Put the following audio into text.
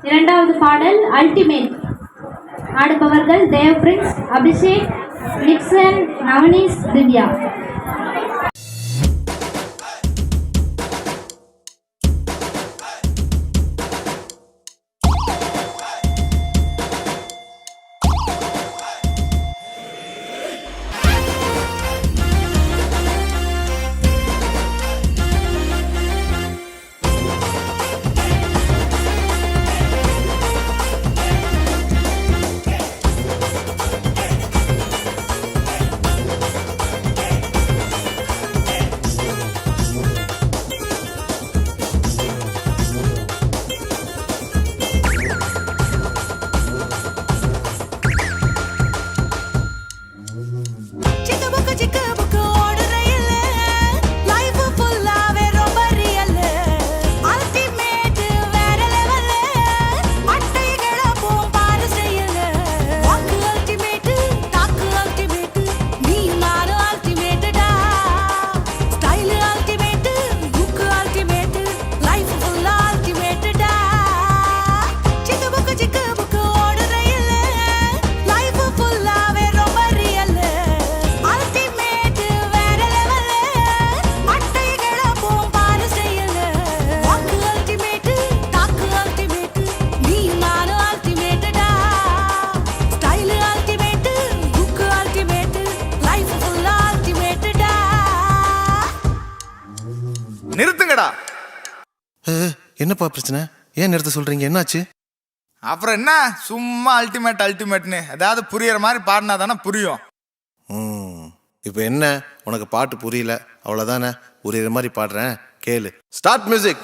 இரண்டாவது பாடல் அல்டிமேட். ஆடுபவர்கள் தேவ் பிரின்ஸ், அபிஷேக், நிக்சன், நவனீஸ், திவ்யா. நிறுத்துங்கடா. என்னப்பா பிரச்சனை? ஏன் நிறுத்த சொல்றீங்க? என்னாச்சு? அப்புறம் என்ன சும்மா அல்டிமேட் அல்டிமேட்னு ஏதாவது புரியற மாதிரி பாடினா தானே புரியும். இப்போ என்ன, உனக்கு பாட்டு புரியல அவ்வளோதானே? புரியுற மாதிரி பாடுறேன், கேளு. Start music.